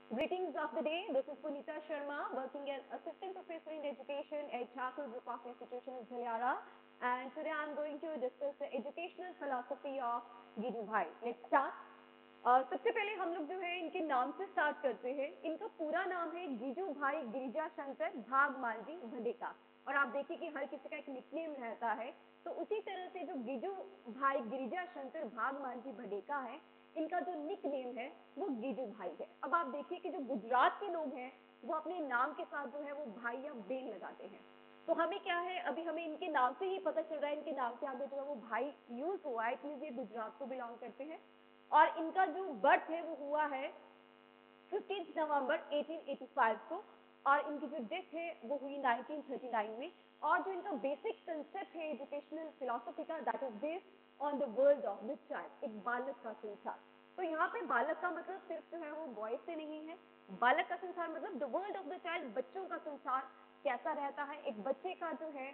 Greetings of the day. This is Punita Sharma, working as Assistant Professor in Education at Thakur Group of Institutions, Dhaliara. And today I'm going to discuss the educational philosophy of Giju Bhai. Let's start. सबसे पहले हम लोग जो है इनके नाम से start करते हैं। इनका पूरा नाम है गिजू भाई गिरिजा शंकर भागमांझी भडेका। और आप देखिए कि हर किसी का एक निकनेम रहता है, तो उसी तरह से जो गिजू भाई गिरिजा शंकर भागमांझी भडेका है, इनका जो निकनेम है वो गिजू भाई है। अब आप देखिए कि जो गुजरात के लोग हैं वो अपने नाम के साथ जो है वो भाई या बेन लगाते हैं। तो हमें क्या है, अभी हमें इनके नाम से ही पता चल रहा है, इनके नाम के आगे जो है वो भाई यूज हुआ है, इसलिए ये गुजरात को बिलोंग करते हैं। और इनका जो बर्थ है वो हुआ है 15 नवंबर 1885 को, और इनकी जो डेथ है वो हुई 1939 में। और जो इनका बेसिक कंसेप्ट है एजुकेशनल फिलोसफी का, that is based on the world of the child, एक बालक का संसार। तो यहाँ पे बालक का मतलब सिर्फ जो है वो बॉय से नहीं है, बालक का संसार मतलब the world of the child, बच्चों का संसार कैसा रहता है, एक बच्चे का जो है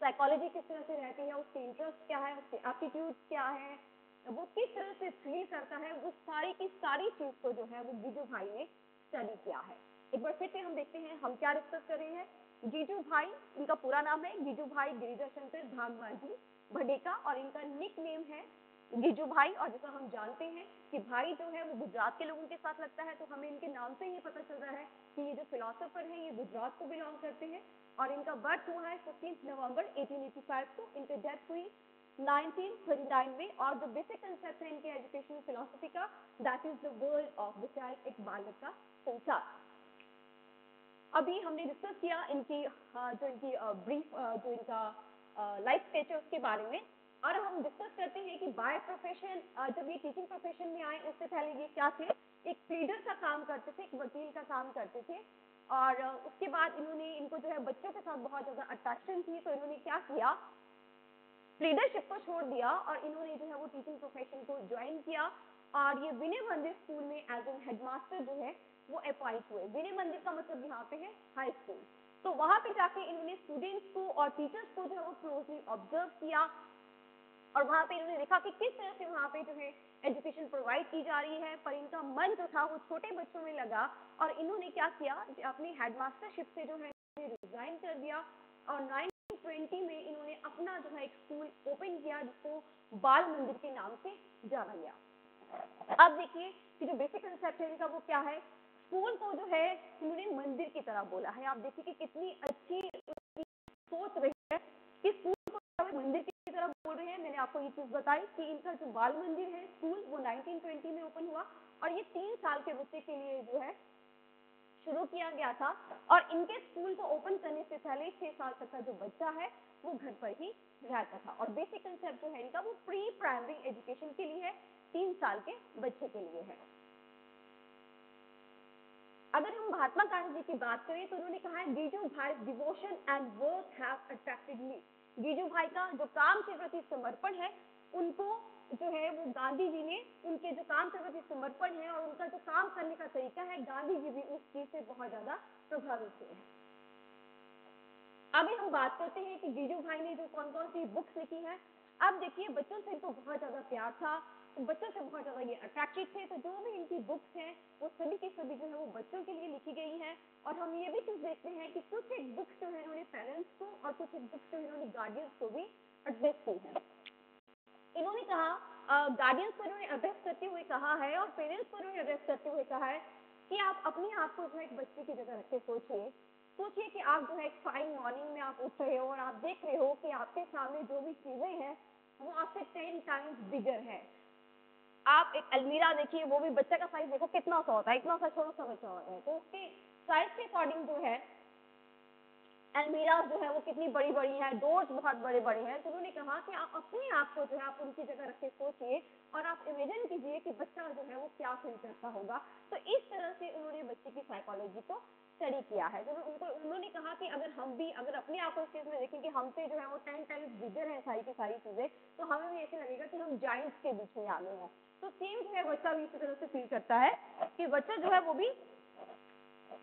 साइकोलॉजी किस तरह से रहती है, उसके इंटरेस्ट क्या है, उसके एप्टीट्यूड क्या है, वो किस तरह से फील करता है, वो सारी की सारी चीज को जो है वो गिजू भाई ने स्टडी किया है। एक बार फिर से हम देखते हैं हम क्या डिस्कस कर रहे हैं। गिजू भाई, इनका पूरा नाम है गिजू भाई गिरिजा शंकर भागमांझी भडेका, और इनका निक नेम है गिजू भाई। और जैसा हम जानते हैं कि भाई जो है वो गुजरात के लोगों के साथ लगता है, तो हमें इनके नाम से ही पता चल रहा है कि ये जो फिलोसोफर है ये गुजरात को बिलोंग करते हैं। और इनका बर्थ हुआ है 15 नवंबर 1885 को, इनकी डेथ हुई 1939 में। और जो बेसिक कंसेप्ट है इनके एजुकेशनल फिलोसफी का, that is the world of the child, एक बालक का संसार। अभी हमने डिस्कस किया इनकी जो इनकी ब्रीफ जो इनका लाइफ स्टेज है उसके बारे में। और अब हम डिस्कस करते हैं कि बाय प्रोफेशन जब ये टीचिंग प्रोफेशन में आए उससे पहले ये क्या थे, एक प्लीडर का काम करते थे, एक वकील का काम करते थे। और उसके बाद इनको जो है बच्चों के साथ बहुत ज्यादा अट्रैक्शन थी, तो इन्होंने क्या किया, लीडरशिप को छोड़ दिया और इन्होंने जो है वो टीचिंग प्रोफेशन को ज्वाइन किया। और ये विनय मंदिर स्कूल में एज एन हेडमास्टर जो है वो अपॉइंट हुए। विनय मंदिर का मतलब यहाँ पे है हाई स्कूल। तो वहां पे जाके इन्होंने स्टूडेंट्स को और टीचर्स को जो है वो क्लोजली ऑब्जर्व किया, और वहां पे इन्होंने देखा कि किस तरह से वहां पे जो है एजुकेशन प्रोवाइड की जा रही है। पर इनका मन जो था वो छोटे बच्चों में लगा, और इन्होंने क्या किया, अपनी हेडमास्टरशिप से जो है रिजाइन कर दिया। और 1920 में इन्होंने अपना जो है एक स्कूल ओपन किया जिसको बाल मंदिर के नाम से जाना गया। अब देखिए कि जो बेसिक कंसेप्ट है इनका वो क्या है, स्कूल को जो है इन्होंने मंदिर की तरह बोला है। आप देखिए कि कितनी अच्छी सोच रही है कि स्कूल को मंदिर की तरह बोल रहे हैं। मैंने आपको ये चीज बताई कि इनका जो बाल मंदिर है स्कूल वो 1920 में ओपन हुआ, और ये 3 साल के बच्चे के लिए जो है शुरू किया गया था। और इनके स्कूल को ओपन करने से पहले 6 साल तक का जो बच्चा है वो घर पर ही रहता था। और बेसिक कंसेप्ट जो है इनका वो प्री प्राइमरी एजुकेशन के लिए है, 3 साल के बच्चे के लिए है। अगर हम महात्मा गांधी जी की बात करें तो उन्होंने कहा है Giju Bhai devotion and work have attracted me. Giju Bhai का जो काम के प्रति समर्पण है, उनको जो है वो गांधी जी ने, उनके जो काम के प्रति समर्पण है और उनका जो काम करने का तरीका है, गांधी जी भी उस चीज से बहुत ज्यादा प्रभावित हुए हैं। अभी हम बात करते हैं कि गिजू भाई ने जो कौन कौन सी बुक्स लिखी है। अब देखिए बच्चों से इनको बहुत ज्यादा प्यार था, बच्चों से बहुत ज्यादा ये अट्रैक्टेड थे, तो जो भी इनकी बुक्स हैं वो सभी की सभी जो है वो बच्चों के लिए लिखी गई है। और हम ये भी चीज देखते हैं कि कुछ एक बुक्स जो है इन्होंने पेरेंट्स को और कुछ एक बुक्स जो इन्होंने गार्डियंस को भी एड्रेस की है। इन्होंने कहा गार्डियंस को इन्होंने एड्रेस करते हुए कहा है और पेरेंट्स को इन्होंने एड्रेस करते हुए कहा है कि आप अपने आप को जो है एक बच्चे की जगह रख के सोचिए कि आप जो है एक फाइन मॉर्निंग में आप उठ रहे हो और आप देख रहे हो कि आपके सामने जो भी चीजें हैं वो आपसे 10 टाइम्स बिगर है। आप एक अलमीरा देखिए, वो भी बच्चे का साइज देखो कितना सा होता है, इतना सा छोटा सा बच्चा होता है, तो उसके साइज के अकॉर्डिंग जो है अलमीरा जो है वो कितनी बड़ी बड़ी है, डोर्स बहुत बड़े बड़े हैं। तो उन्होंने कहा कि आप अपने आप को जो है आप उनकी जगह रख के सोचिए और आप इमेजिन कीजिए कि बच्चा जो है वो क्या फील करता होगा। तो इस तरह से उन्होंने बच्चे की साइकोलॉजी को स्टडी किया है। तो उन्होंने कहा कि अगर हम भी अगर अपने आप को इस चीज में देखें कि हमसे जो है वो 10 टाइम्स बिगर है सारी की सारी चीजें, तो हमें भी ऐसे लगेगा कि हम जाइंट्स के बीच में आ गए हैं। तो सेम जो है बच्चा भी इसी तरह से फील करता है कि बच्चा जो है वो भी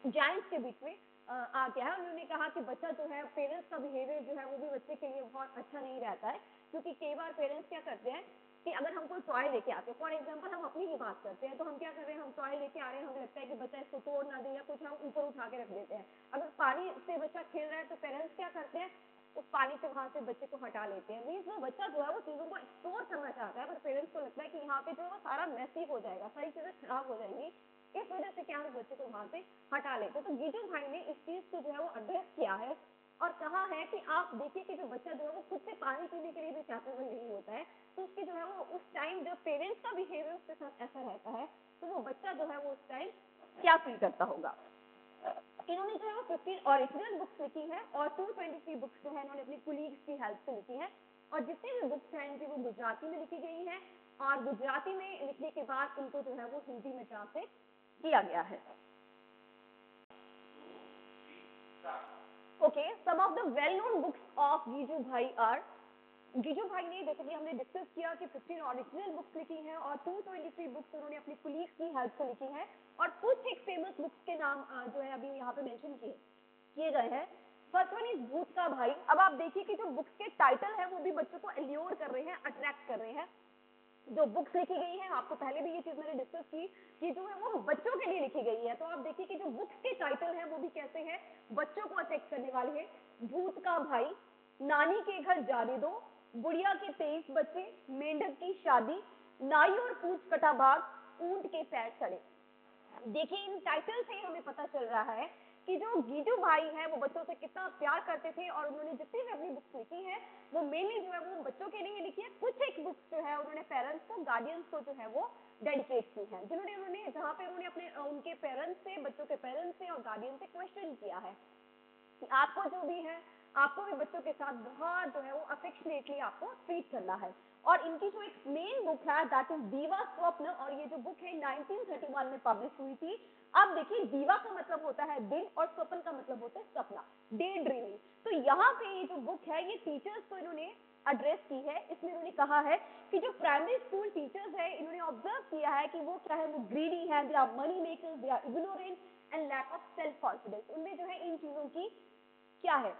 जाइंट्स के बीच में आ गया है। उन्होंने कहा कि बच्चा जो है, पेरेंट्स का बिहेवियर जो है वो भी बच्चे के लिए बहुत अच्छा नहीं रहता है, क्योंकि कई बार पेरेंट्स क्या करते हैं कि अगर हम कोई टॉय लेके आते हैं, फॉर एग्जांपल हम अपनी ही बात करते हैं, तो हम क्या कर रहे हैं, हम टॉय लेके आ रहे हैं, हमें लगता है कि बच्चा इसको तोड़ ना दे या कुछ, हम ऊपर उठा के रख देते हैं। अगर पानी से बच्चा खेल रहा है तो पेरेंट्स क्या करते हैं, उस पानी से वहां से बच्चे को हटा लेते हैं। मीन्स वो बच्चा जो है वो चीजों को एक्सप्लोर करना चाहता है, पर पेरेंट्स को लगता है कि यहाँ पे जो है वो सारा मैसी हो जाएगा, सारी चीजें खराब हो जाएंगी, इस वजह से क्या है बच्चे को वहां से हटा लेते हैं। तो गीजू भाई ने इस चीज को जो है वो एड्रेस किया है और कहा है कि आप देखिए कि जो बच्चा जो है वो खुद से पानी पीने के लिए भी कैपेबल नहीं होता है, तो उसकी जो है वो उस टाइम जब पेरेंट्स का बिहेवियर उसके साथ ऐसा रहता है, तो वो बच्चा जो है वो उस टाइम क्या फील करता होगा। इन्होंने जो है वो 15 ओरिजिनल बुक्स लिखी है और 223 बुक्स जो है इन्होंने अपनी कुलीग्स की हेल्प से लिखी है, और जितनी भी बुक्स हैं इनकी वो गुजराती में लिखी गई है, और गुजराती में लिखने के बाद इनको जो है वो हिंदी में ट्रांसलेट किया गया है। Okay, some of the well known books of Giju Bhai are, गीजू भाई ने जैसे कि हमने डिस्कस किया कि 15 ओरिजिनल बुक्स लिखी हैं और 223 बुक्स उन्होंने अपनी कुलीग्स की हेल्प से लिखी है, और कुछ एक फेमस बुक्स के नाम जो है अभी यहाँ पे मेंशन किए गए हैं। फर्स्ट वन इज भूत का भाई। अब आप देखिए कि जो बुक्स के टाइटल है वो भी बच्चों को एल्योर कर रहे हैं, अट्रैक्ट कर रहे हैं। जो बुक्स लिखी गई है, आपको पहले भी ये चीज मैंने डिस्कस की कि जो है वो बच्चों के लिए लिखी गई है, तो आप देखिए कि जो बुक्स के टाइटल है वो भी कैसे हैं, बच्चों को अट्रैक्ट करने वाले हैं। भूत का भाई, नानी के घर जाने दो, बुढ़िया के 23 बच्चे, मेंढक की शादी, नाई और पूछ कटा भाग, ऊंट के पैर सड़े। देखिए इन टाइटल से हमें पता चल रहा है कि जो गीजू भाई है वो बच्चों से कितना प्यार करते थे, और उन्होंने जितनी भी अपनी बुक्स लिखी है वो मेनली जो है वो बच्चों के लिए लिखी है। कुछ एक बुक्स जो है उन्होंने पेरेंट्स को, गार्डियंस को जो है वो डेडिकेट की है, जिन्होंने उन्होंने जहाँ पे उन्होंने अपने उनके पेरेंट्स से, बच्चों के पेरेंट्स से और गार्डियन से क्वेश्चन किया है कि आपको जो भी है, आपको भी बच्चों के साथ बहुत जो है वो अफेक्शनेटली आपको ट्रीट करना है। और इनकी जो एक मेन बुक है दैट इज दीवा स्वप्न, और ये जो बुक है 1931 में पब्लिश हुई थी। अब देखिए दीवा का मतलब होता है दिन और स्वप्न का मतलब होता है सपना, डे ड्रीमिंग। तो यहाँ पे ये जो बुक है ये टीचर्स को इन्होंने एड्रेस की है। इसमें इन्होंने कहा है कि जो प्राइमरी स्कूल टीचर्स है इन्होंने ऑब्जर्व किया है कि वो क्या है, वो ग्रीडी है, they are money makers, they are ignorant and lack of self confidence. उनमें जो है इन चीजों की क्या है,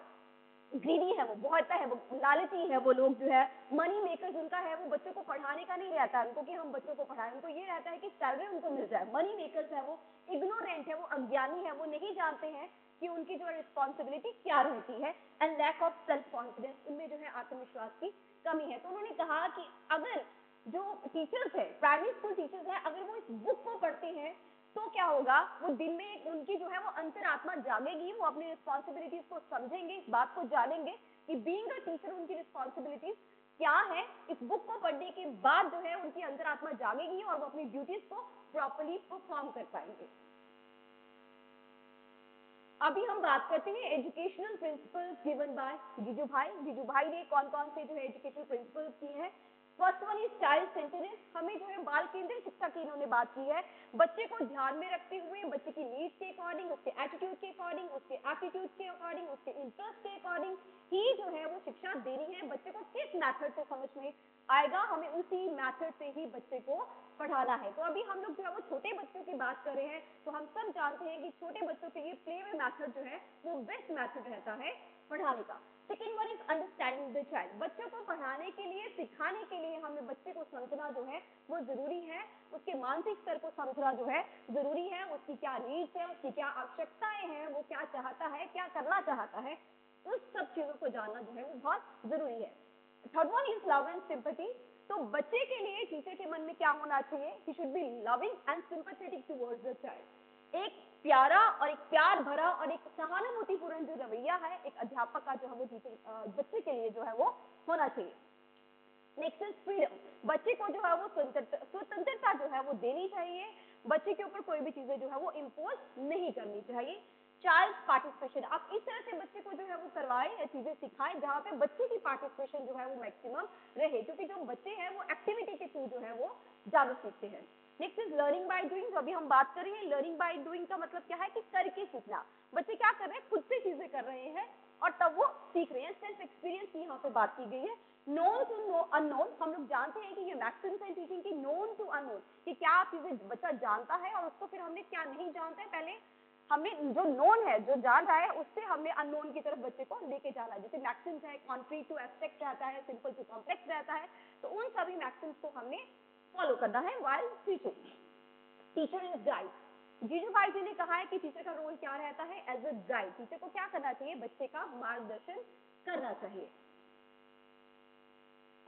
ग्रीडी है, वो बहुत है, वो लालची है, वो लोग जो है मनी मेकर्स उनका है, वो बच्चों को पढ़ाने का नहीं रहता है उनको कि हम बच्चों को पढ़ाएं, उनको ये रहता है कि सैलरी उनको मिल जाए। मनी मेकर्स है, वो इग्नोरेंट है, वो अज्ञानी है, वो नहीं जानते हैं कि उनकी जो रिस्पॉन्सिबिलिटी क्या रहती है, and lack of self confidence, उनमें जो है आत्मविश्वास की कमी है। तो उन्होंने कहा कि अगर जो टीचर्स है, प्राइमरी स्कूल टीचर्स है, अगर वो इस बुक को पढ़ते हैं तो क्या होगा, वो दिन में उनकी जो है वो अंतरात्मा जागेगी, वो अपनी रिस्पॉन्सिबिलिटीज को समझेंगे, इस बात को जानेंगे कि बीइंग अ टीचर उनकी रिस्पॉन्सिबिलिटीज क्या है। इस बुक को पढ़ने के बाद जो है उनकी अंतरात्मा जागेगी और वो अपनी ड्यूटीज को प्रॉपर्ली परफॉर्म कर पाएंगे। अभी हम बात करते हैं एजुकेशनल प्रिंसिपल्स गिवन बाय गीजू भाई। गीजू भाई ने कौन कौन से जो है एजुकेशनल प्रिंसिपल्स दिए हैं। First one is child centred, हमें जो है बाल केंद्रित शिक्षा की इन्होंने बात की है। बच्चे को ध्यान में रखते हुए बच्चे की नीड्स के अकॉर्डिंग, उसके एटीट्यूड के अकॉर्डिंग, उसके एप्टीट्यूड के अकॉर्डिंग, उसके इंटरेस्ट के अकॉर्डिंग ही जो है वो शिक्षा देनी है। बच्चे को किस मेथड से समझ में आएगा, हमें उसी मेथड से ही बच्चे को पढ़ाना है। तो अभी हम लोग जो है वो छोटे बच्चों की बात कर रहे हैं, तो हम सब जानते हैं कि छोटे बच्चों के लिए प्ले वे मेथड जो है वो बेस्ट मेथड रहता है पढ़ाने का। Second one is understanding the child, बच्चों को पढ़ाने के लिए, सिखाने के लिए हमें बच्चे को समझना जो है वो जरूरी है, उसके मानसिक स्तर को समझना जो है जरूरी है, उसकी क्या नीड्स है, उसकी क्या आवश्यकताएं हैं, वो क्या चाहता है, क्या करना चाहता है, उस सब चीजों को जानना जो है वो बहुत जरूरी है। Third one is love and sympathy, तो बच्चे के लिए टीचर के मन में क्या होना चाहिए, he should be loving and sympathetic towards the child. एक प्यारा और एक प्यार भरा और एक सहानुभूतिपूर्ण जो रवैया है एक अध्यापक का जो है वो टीचर बच्चे के लिए जो है वो होना चाहिए। नेक्स्ट इज फ्रीडम, बच्चे को जो है वो स्वतंत्रता जो है वो देनी चाहिए, बच्चे के ऊपर कोई भी चीजें जो है वो इम्पोज नहीं करनी चाहिए। चाइल्ड पार्टिसिपेशन, आप इस तरह से बच्चे को जो है वो करवाएं या चीजें सिखाएं जहाँ पे बच्चे की पार्टिसिपेशन जो है वो मैक्सिमम रहे, क्योंकि जो बच्चे हैं वो एक्टिविटी के थ्रू जो है वो ज्यादा सीखते हैं। Next is learning by doing, जो अभी हम बात कर रहे हैं लर्निंग बाय डूइंग का मतलब क्या है कि करके सीखना। बच्चे क्या कर रहे हैं, खुद से चीजें कर रहे हैं और तब वो सीख रहे हैं। सेल्फ एक्सपीरियंस की यहाँ पे बात की गई है। नोन टू अननोन, हम लोग जानते हैं कि ये मैक्सिम्स है टीचिंग की, नोन टू अननोन कि क्या चीजें बच्चा जानता है और उसको फिर हमने क्या नहीं जानता है पहले हमने जो नोन है, जो जान रहा है, उससे हमने अननोन की तरफ बच्चे को लेके जाना है। जैसे मैक्सिम्स है, कॉन्क्रीट टू एब्स्ट्रैक्ट रहता है, सिंपल टू कॉम्प्लेक्स रहता है, तो उन सभी मैक्सिम्स को हमने फॉलो करना है while teaching. Teacher is guide. जीजू भाई जी ने कहा है कि टीचर का रोल क्या रहता है, एज अ गाइड। टीचर को क्या करना चाहिए, बच्चे का मार्गदर्शन करना चाहिए।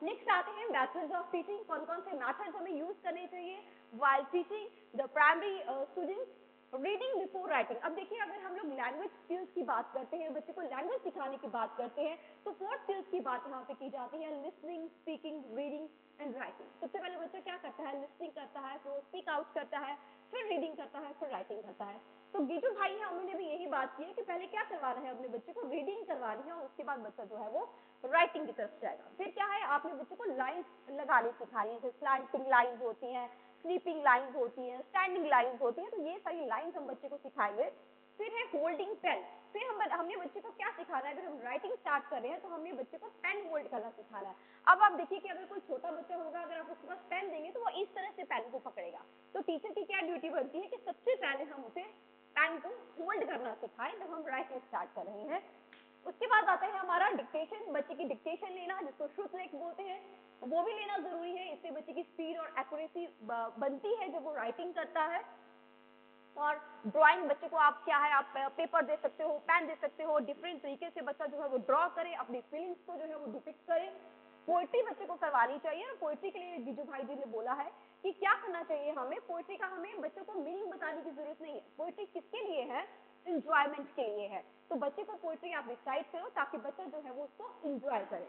नेक्स्ट आते हैं मेथड्स ऑफ टीचिंग। कौन कौन से मेथड्स हमें यूज करने चाहिए while teaching the primary students. Reading before writing. अब देखिए, अगर हम लोग लैंग्वेज स्किल्स की बात करते हैं, बच्चे को लैंग्वेज सिखाने की बात करते हैं, तो 4 स्किल्स की बात यहाँ पे की जाती है, listening, speaking, reading and writing. सबसे पहले बच्चा क्या करता है, लिसनिंग करता है, फिर स्पीक आउट करता है, फिर रीडिंग करता है, फिर राइटिंग करता है। तो गीजू भाई है, उन्होंने भी यही बात की है कि पहले क्या करवाना है, अपने बच्चे को रीडिंग करवानी है, और उसके बाद बच्चा जो है वो राइटिंग की तरफ जाएगा। फिर क्या है, आपने बच्चे को लाइन्स लगानी सिखानी है, जैसे स्लैंटिंग लाइन्स होती हैं, स्लीपिंग लाइन्स होती हैं, स्टैंडिंग लाइन्स होती हैं, तो ये सारी लाइन्स हम बच्चे को सिखाएंगे। फिर है होल्डिंग पेन। फिर हमने बच्चे को क्या सिखाना है, अगर हम राइटिंग स्टार्ट कर रहे हैं तो हमने बच्चे को पेन होल्ड करना सिखाना है। अब आप देखिए कि अगर कोई छोटा बच्चा होगा, अगर आप उसके पास पेन देंगे तो वो इस तरह से पेन को पकड़ेगा। तो टीचर की क्या ड्यूटी बनती है कि सबसे पहले हम उसे पेन को होल्ड करना सिखाएं जब हम राइटिंग स्टार्ट कर रहे हैं। उसके बाद आता है हमारा डिक्टेशन। बच्चे की डिक्टेशन लेना, जिसको श्रुत लेख बोलते हैं, वो भी लेना जरूरी है। इससे बच्चे की स्पीड और एक्यूरेसी बनती है जब वो राइटिंग करता है। और ड्राइंग, बच्चे को आप क्या है, आप पेपर दे सकते हो, पेन दे सकते हो, डिफरेंट तरीके से बच्चा जो है वो ड्रॉ करे, अपनी फीलिंग्स को जो है वो डिपिक्ट करे। पोएट्री बच्चे को करवानी चाहिए, और पोएट्री के लिए जीजू भाई जी ने बोला है कि क्या करना चाहिए हमें, पोएट्री का हमें बच्चों को मीनिंग बताने की जरूरत नहीं है। पोएट्री किसके लिए है, इंजॉयमेंट के लिए है। तो बच्चे को पोएट्री आप रिसाइट करो ताकि बच्चा जो है वो उसको इंजॉय करे।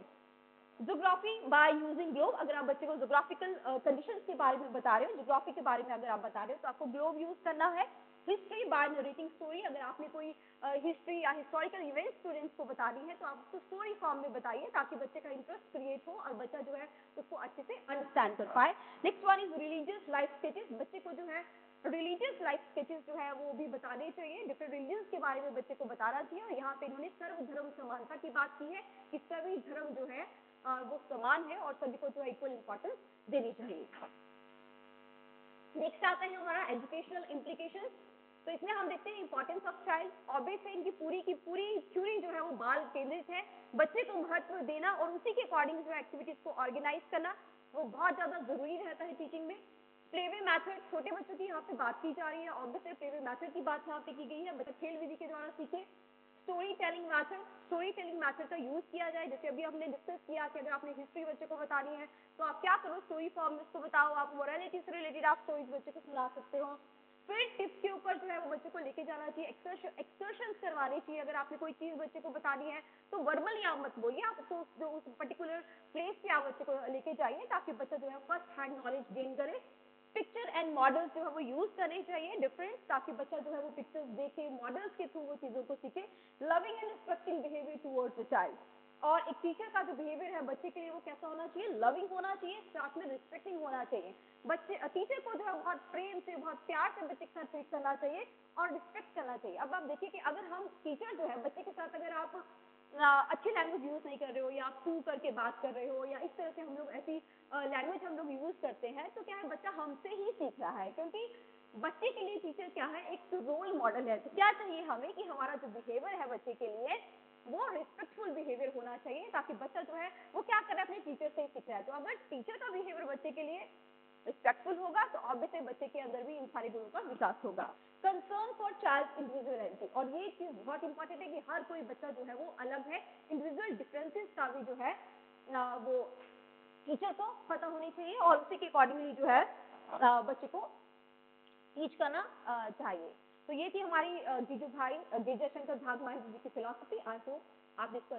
Geography by using globe. अगर आप बच्चे को ज्योग्राफिकल कंडीशंस के बारे में बता रहे हो, ज्योग्राफी के बारे में अगर आप बता रहे हो, तो आपको ग्लोब यूज करना है। History by narrating story. अगर आपने कोई हिस्ट्री या हिस्टोरिकल इवेंट स्टूडेंट्स को बतानी है, तो आप उसको स्टोरी फॉर्म में बताइए ताकि बच्चे का इंटरेस्ट क्रिएट हो और बच्चा जो है उसको अच्छे से अंडरस्टैंड कर पाए। Next one is religious life sketches. बच्चे को जो है रिलीजियस लाइफ स्केचेस जो है वो भी बताने चाहिए, डिफरेंट रिलीजन्स के बारे में बच्चे को बताना चाहिए। और यहाँ पे इन्होंने सर्वधर्म समानता की बात की है कि सभी धर्म जो है वो समान है और सभी को जो है इक्वल इंपॉर्टेंस देनी चाहिए। नेक्स्ट आता है हमारा एजुकेशनल इम्प्लीकेशंस। तो इसमें हम देखते हैं इंपॉर्टेंस ऑफ चाइल्ड। ऑब्वियस है इनकी पूरी की पूरी थ्योरी जो है वो बाल केंद्रित है। बच्चे को महत्व देना और उसी के अकॉर्डिंग जो एक्टिविटीज को ऑर्गेनाइज करना वो बहुत ज्यादा जरूरी रहता है टीचिंग में। प्लेवे मैथड, छोटे बच्चों की यहाँ पे बात की जा रही है, ऑब्वियसली प्लेवे मैथड की बात यहाँ पे की गई है, बच्चा खेल विधि के द्वारा सीखे। Story telling method, story telling method का यूज किया जाए। जैसे अभी हमने डिस्कस किया कि अगर आपने हिस्ट्री बच्चे को बतानी है तो आप क्या करो, स्टोरी फॉर्म में उसको बताओ। आप मोरालिटी से रिलेटेड आप स्टोरीज बच्चे को सुना सकते हो। फिर टिप्स के ऊपर जो है वो बच्चे को लेके जाना चाहिए, एक्सकर्शंस करवानी चाहिए। अगर आपने कोई चीज बच्चे को बतानी है तो वर्बली आप मत बोलिए, आप उसको जो उस पर्टिकुलर प्लेस पे आप बच्चे को लेके जाइए ताकि बच्चा जो है फर्स्ट हैंड नॉलेज गेन करे। पिक्चर एंड मॉडल्स जो है वो यूज करने चाहिए डिफरेंट, ताकि बच्चा जो है वो पिक्चर्स देखे, मॉडल्स के थ्रू वो चीजों को सीखे। Loving and respecting behaviour towards the child. और एक टीचर का जो बिहेवियर है बच्चे के लिए वो कैसा होना चाहिए, लविंग होना चाहिए, साथ में रिस्पेक्टिंग होना चाहिए। बच्चे टीचर को जो है बहुत प्रेम से, बहुत प्यार से बच्चे के साथ ट्रीट करना चाहिए और रिस्पेक्ट करना चाहिए। अब आप देखिए कि अगर हम टीचर जो है बच्चे के साथ अगर आप अच्छी लैंग्वेज यूज नहीं कर रहे हो, या आप तू करके बात कर रहे हो, या इस तरह से हम लोग ऐसी लैंग्वेज हम लोग यूज करते हैं, तो क्या है बच्चा हमसे ही सीख रहा है। क्योंकि बच्चे के लिए टीचर क्या है, एक रोल मॉडल है। तो क्या चाहिए हमें कि हमारा जो बिहेवियर है बच्चे के लिए वो रिस्पेक्टफुल बिहेवियर होना चाहिए, ताकि बच्चा जो है वो क्या करे, अपने टीचर से ही सीख रहा है। तो अगर टीचर का बिहेवियर बच्चे के लिए रिस्पेक्टफुल होगा तो ऑब्वियसली बच्चे के अंदर भी इन सारे गुणों का विकास होगा। कंसर्न फॉर चाइल्ड इंडिविजुअलिटी, और ये चीज बहुत इंपॉर्टेंट है कि हर कोई बच्चा जो है वो अलग है। इंडिविजुअल डिफरेंसेस का भी जो है वो टीचर को पता होनी चाहिए और उसी के अकॉर्डिंगली जो है बच्चे को टीच करना चाहिए। तो ये थी हमारी जीजू भाई जयशंकर भागमान जी की फिलॉसफी। आई होप आप इसको